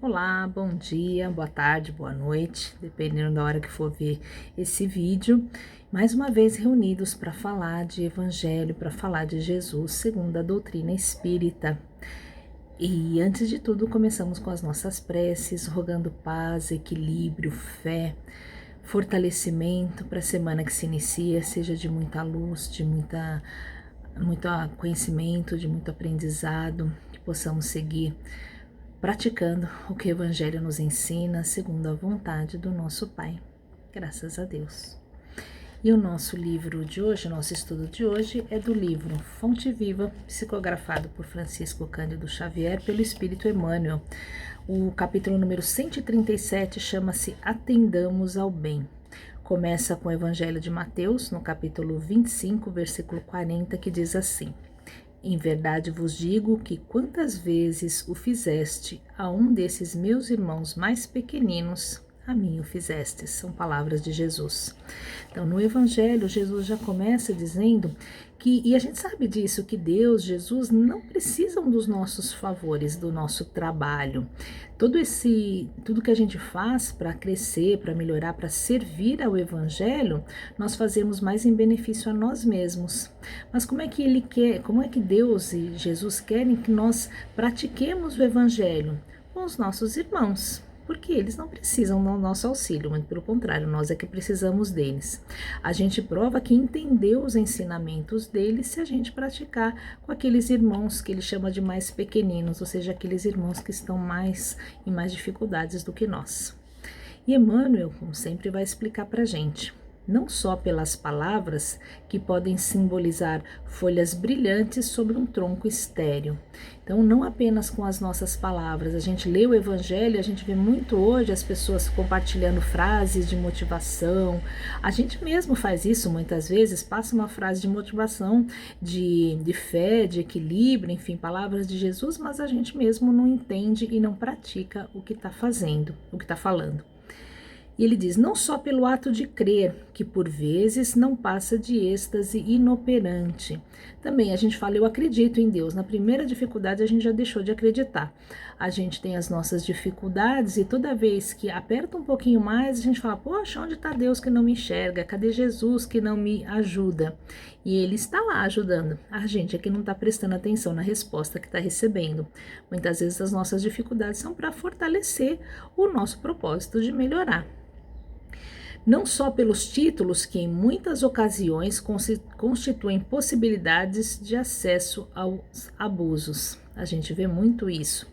Olá, bom dia, boa tarde, boa noite, dependendo da hora que for ver esse vídeo. Mais uma vez reunidos para falar de Evangelho, para falar de Jesus segundo a doutrina espírita. E antes de tudo, começamos com as nossas preces, rogando paz, equilíbrio, fé, fortalecimento para a semana que se inicia, seja de muita luz, de muito conhecimento, de muito aprendizado, que possamos seguir praticando o que o Evangelho nos ensina, segundo a vontade do nosso Pai. Graças a Deus. E o nosso livro de hoje, o nosso estudo de hoje, é do livro Fonte Viva, psicografado por Francisco Cândido Xavier, pelo Espírito Emmanuel. O capítulo número 137 chama-se Atendamos ao Bem. Começa com o Evangelho de Mateus, no capítulo 25, versículo 40, que diz assim: Em verdade vos digo que quantas vezes o fizeste a um desses meus irmãos mais pequeninos, a mim o fizestes. São palavras de Jesus. Então, no Evangelho, Jesus já começa dizendo que, e a gente sabe disso, que Deus, Jesus, não precisam dos nossos favores, do nosso trabalho. Tudo que a gente faz para crescer, para melhorar, para servir ao Evangelho, nós fazemos mais em benefício a nós mesmos. Mas como é que Ele quer, como é que Deus e Jesus querem que nós pratiquemos o Evangelho? Com os nossos irmãos. Porque eles não precisam do nosso auxílio, mas pelo contrário, nós é que precisamos deles. A gente prova que entendeu os ensinamentos deles se a gente praticar com aqueles irmãos que ele chama de mais pequeninos, ou seja, aqueles irmãos que estão em mais dificuldades do que nós. E Emmanuel, como sempre, vai explicar para a gente. Não só pelas palavras, que podem simbolizar folhas brilhantes sobre um tronco estéril. Então, não apenas com as nossas palavras. A gente lê o Evangelho, a gente vê muito hoje as pessoas compartilhando frases de motivação. A gente mesmo faz isso muitas vezes, passa uma frase de motivação, de fé, de equilíbrio, enfim, palavras de Jesus, mas a gente mesmo não entende e não pratica o que está fazendo, o que está falando. E ele diz, não só pelo ato de crer, que por vezes não passa de êxtase inoperante. Também a gente fala, eu acredito em Deus. Na primeira dificuldade a gente já deixou de acreditar. A gente tem as nossas dificuldades e toda vez que aperta um pouquinho mais, a gente fala, poxa, onde está Deus que não me enxerga? Cadê Jesus que não me ajuda? E ele está lá ajudando. A gente é que não está prestando atenção na resposta que está recebendo. Muitas vezes as nossas dificuldades são para fortalecer o nosso propósito de melhorar. Não só pelos títulos que em muitas ocasiões constituem possibilidades de acesso aos abusos. A gente vê muito isso.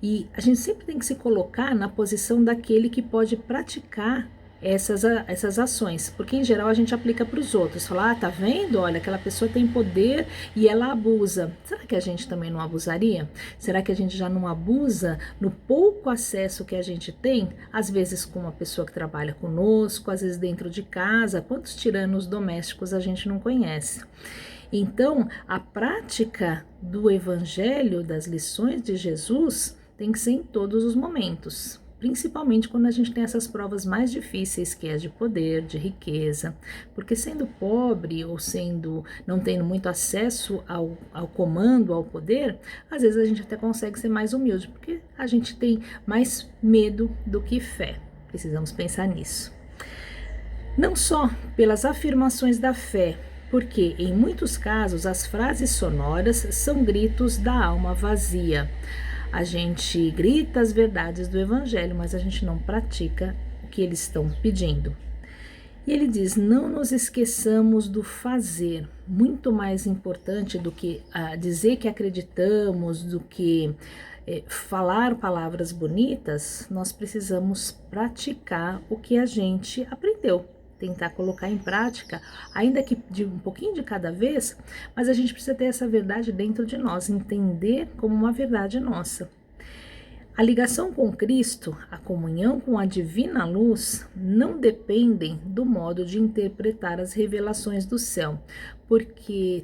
E a gente sempre tem que se colocar na posição daquele que pode praticar essas ações, porque em geral a gente aplica para os outros, fala, tá vendo, olha, aquela pessoa tem poder e ela abusa, será que a gente também não abusaria? Será que a gente já não abusa no pouco acesso que a gente tem, às vezes com uma pessoa que trabalha conosco, às vezes dentro de casa, quantos tiranos domésticos a gente não conhece? Então, a prática do Evangelho, das lições de Jesus, tem que ser em todos os momentos, principalmente quando a gente tem essas provas mais difíceis, que é de poder, de riqueza, porque sendo pobre ou não tendo muito acesso ao comando, ao poder, às vezes a gente até consegue ser mais humilde, porque a gente tem mais medo do que fé. Precisamos pensar nisso. Não só pelas afirmações da fé, porque em muitos casos as frases sonoras são gritos da alma vazia. A gente grita as verdades do Evangelho, mas a gente não pratica o que eles estão pedindo. E ele diz, não nos esqueçamos do fazer, muito mais importante do que dizer que acreditamos, do que falar palavras bonitas, nós precisamos praticar o que a gente aprendeu. Tentar colocar em prática, ainda que de um pouquinho de cada vez, mas a gente precisa ter essa verdade dentro de nós, entender como uma verdade nossa. A ligação com Cristo, a comunhão com a divina luz, não dependem do modo de interpretar as revelações do céu, porque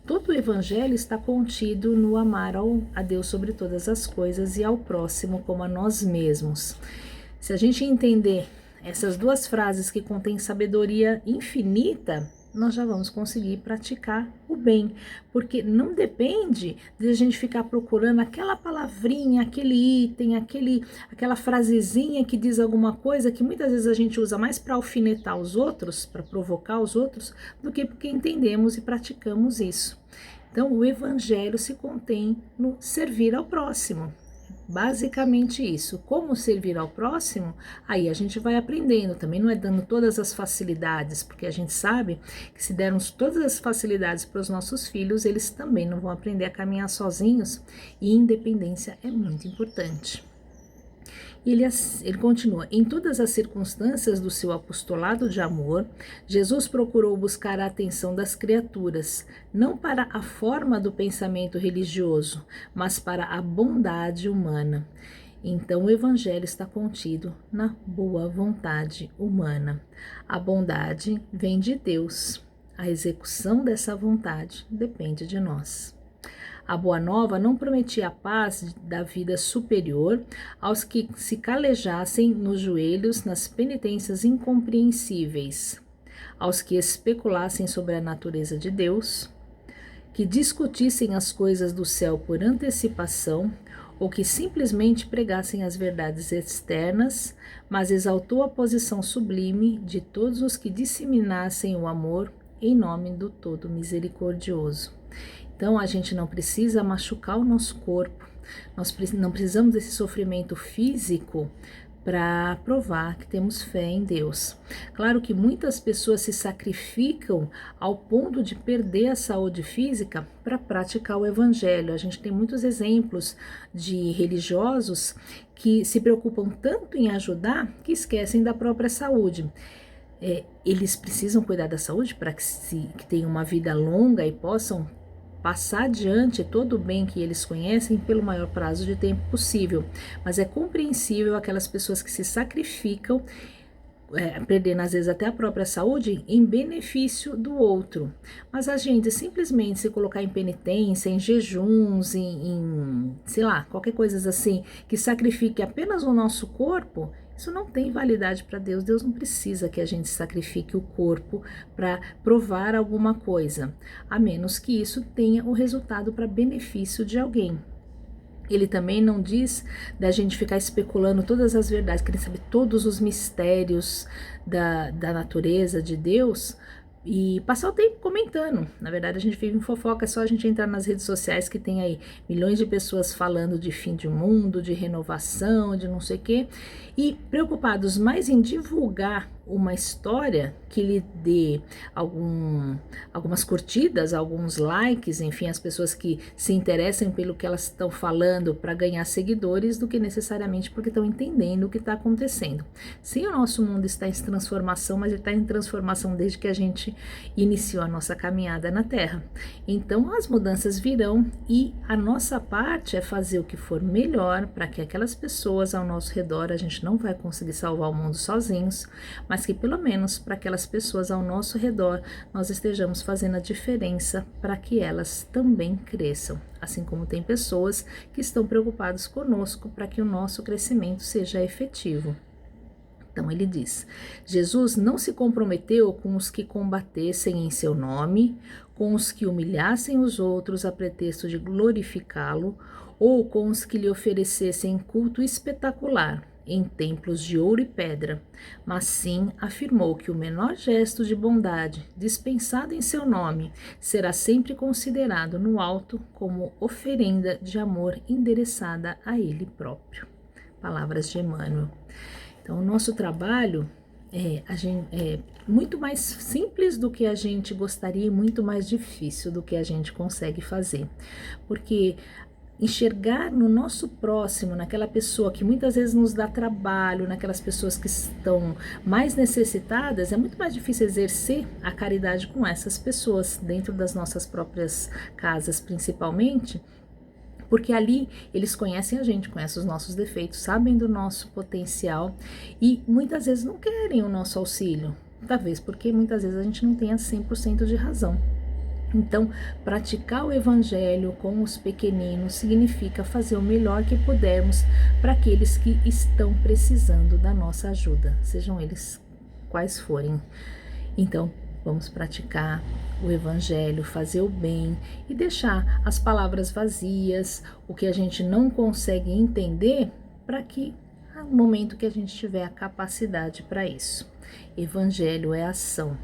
todo o Evangelho está contido no amar a Deus sobre todas as coisas e ao próximo como a nós mesmos. Se a gente entender essas duas frases que contêm sabedoria infinita, nós já vamos conseguir praticar o bem, porque não depende de a gente ficar procurando aquela palavrinha, aquele item, aquela frasezinha que diz alguma coisa que muitas vezes a gente usa mais para alfinetar os outros, para provocar os outros, do que porque entendemos e praticamos isso. Então, o evangelho se contém no servir ao próximo. Basicamente isso. Como servir ao próximo, aí a gente vai aprendendo. Também não é dando todas as facilidades, porque a gente sabe que se dermos todas as facilidades para os nossos filhos, eles também não vão aprender a caminhar sozinhos, e independência é muito importante. Ele continua: em todas as circunstâncias do seu apostolado de amor, Jesus procurou buscar a atenção das criaturas, não para a forma do pensamento religioso, mas para a bondade humana. Então, o Evangelho está contido na boa vontade humana. A bondade vem de Deus. A execução dessa vontade depende de nós. A Boa Nova não prometia a paz da vida superior aos que se calejassem nos joelhos nas penitências incompreensíveis, aos que especulassem sobre a natureza de Deus, que discutissem as coisas do céu por antecipação, ou que simplesmente pregassem as verdades externas, mas exaltou a posição sublime de todos os que disseminassem o amor em nome do Todo Misericordioso. Então, a gente não precisa machucar o nosso corpo, nós não precisamos desse sofrimento físico para provar que temos fé em Deus. Claro que muitas pessoas se sacrificam ao ponto de perder a saúde física para praticar o Evangelho. A gente tem muitos exemplos de religiosos que se preocupam tanto em ajudar que esquecem da própria saúde. Eles precisam cuidar da saúde para que tenham uma vida longa e possam passar adiante todo o bem que eles conhecem pelo maior prazo de tempo possível. Mas é compreensível aquelas pessoas que se sacrificam, perdendo às vezes até a própria saúde, em benefício do outro. Mas a gente simplesmente se colocar em penitência, em jejuns, sei lá, qualquer coisa assim, que sacrifique apenas o nosso corpo, isso não tem validade para Deus. Deus não precisa que a gente sacrifique o corpo para provar alguma coisa, a menos que isso tenha o resultado para benefício de alguém. Ele também não diz da gente ficar especulando todas as verdades, querendo saber todos os mistérios da natureza de Deus e passar o tempo comentando. Na verdade, a gente vive em fofoca, é só a gente entrar nas redes sociais que tem aí milhões de pessoas falando de fim de mundo, de renovação, de não sei o quê, e preocupados mais em divulgar uma história que lhe dê algumas curtidas, alguns likes, enfim, as pessoas que se interessem pelo que elas estão falando para ganhar seguidores, do que necessariamente porque estão entendendo o que está acontecendo. Sim, o nosso mundo está em transformação, mas ele está em transformação desde que a gente iniciou a nossa caminhada na Terra. Então, as mudanças virão e a nossa parte é fazer o que for melhor para que aquelas pessoas ao nosso redor, a gente não vai conseguir salvar o mundo sozinhos, mas que pelo menos para aquelas pessoas ao nosso redor nós estejamos fazendo a diferença para que elas também cresçam, assim como tem pessoas que estão preocupadas conosco para que o nosso crescimento seja efetivo. Então ele diz: Jesus não se comprometeu com os que combatessem em seu nome, com os que humilhassem os outros a pretexto de glorificá-lo, ou com os que lhe oferecessem culto espetacular em templos de ouro e pedra, mas sim afirmou que o menor gesto de bondade dispensado em seu nome será sempre considerado no alto como oferenda de amor endereçada a ele próprio. Palavras de Emmanuel. Então, o nosso trabalho é muito mais simples do que a gente gostaria e muito mais difícil do que a gente consegue fazer, porque enxergar no nosso próximo, naquela pessoa que muitas vezes nos dá trabalho, naquelas pessoas que estão mais necessitadas, é muito mais difícil exercer a caridade com essas pessoas, dentro das nossas próprias casas principalmente, porque ali eles conhecem a gente, conhecem os nossos defeitos, sabem do nosso potencial e muitas vezes não querem o nosso auxílio, talvez porque muitas vezes a gente não tenha 100% de razão. Então, praticar o Evangelho com os pequeninos significa fazer o melhor que pudermos para aqueles que estão precisando da nossa ajuda, sejam eles quais forem. Então, Vamos praticar o Evangelho, fazer o bem e deixar as palavras vazias, o que a gente não consegue entender, para que no momento que a gente tiver a capacidade para isso. Evangelho é ação.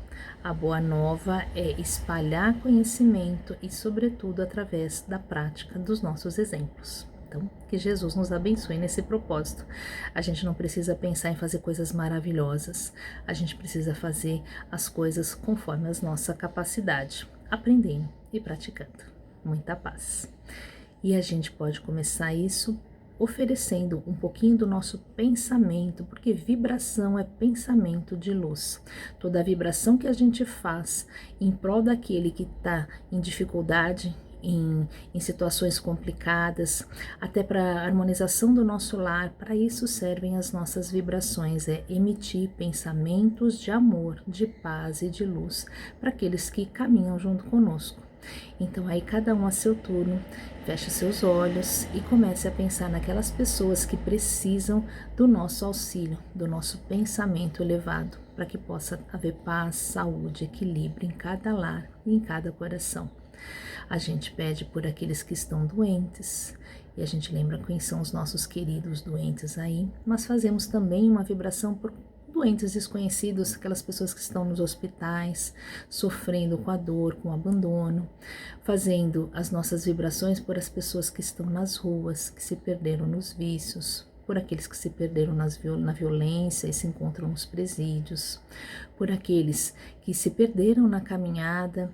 A boa nova é espalhar conhecimento e, sobretudo, através da prática dos nossos exemplos. Então, que Jesus nos abençoe nesse propósito. A gente não precisa pensar em fazer coisas maravilhosas, a gente precisa fazer as coisas conforme a nossa capacidade, aprendendo e praticando. Muita paz. E a gente pode começar isso oferecendo um pouquinho do nosso pensamento, porque vibração é pensamento de luz. Toda a vibração que a gente faz em prol daquele que está em dificuldade, em situações complicadas, até para a harmonização do nosso lar, para isso servem as nossas vibrações, é emitir pensamentos de amor, de paz e de luz para aqueles que caminham junto conosco. Então aí cada um a seu turno, feche seus olhos e comece a pensar naquelas pessoas que precisam do nosso auxílio, do nosso pensamento elevado, para que possa haver paz, saúde, equilíbrio em cada lar e em cada coração. A gente pede por aqueles que estão doentes e a gente lembra quem são os nossos queridos doentes aí, mas fazemos também uma vibração por doentes desconhecidos, aquelas pessoas que estão nos hospitais, sofrendo com a dor, com o abandono, fazendo as nossas vibrações por as pessoas que estão nas ruas, que se perderam nos vícios, por aqueles que se perderam na violência e se encontram nos presídios, por aqueles que se perderam na caminhada,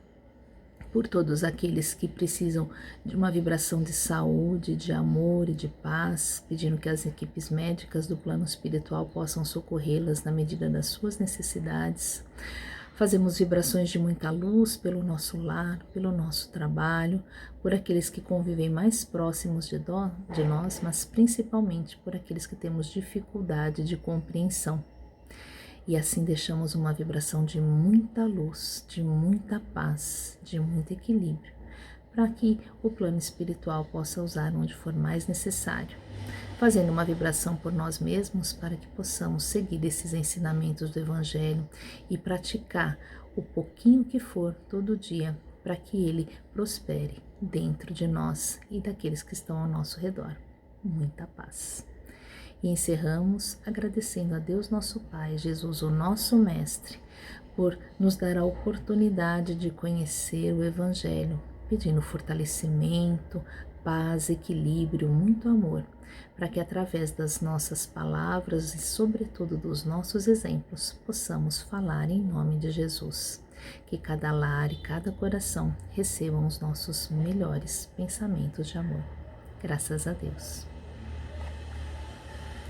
por todos aqueles que precisam de uma vibração de saúde, de amor e de paz, pedindo que as equipes médicas do plano espiritual possam socorrê-las na medida das suas necessidades. Fazemos vibrações de muita luz pelo nosso lar, pelo nosso trabalho, por aqueles que convivem mais próximos de nós, mas principalmente por aqueles que temos dificuldade de compreensão. E assim deixamos uma vibração de muita luz, de muita paz, de muito equilíbrio, para que o plano espiritual possa usar onde for mais necessário, fazendo uma vibração por nós mesmos para que possamos seguir esses ensinamentos do Evangelho e praticar o pouquinho que for todo dia, para que ele prospere dentro de nós e daqueles que estão ao nosso redor. Muita paz. E encerramos agradecendo a Deus nosso Pai, Jesus o nosso Mestre, por nos dar a oportunidade de conhecer o Evangelho, pedindo fortalecimento, paz, equilíbrio, muito amor, para que através das nossas palavras e sobretudo dos nossos exemplos possamos falar em nome de Jesus. Que cada lar e cada coração recebam os nossos melhores pensamentos de amor. Graças a Deus.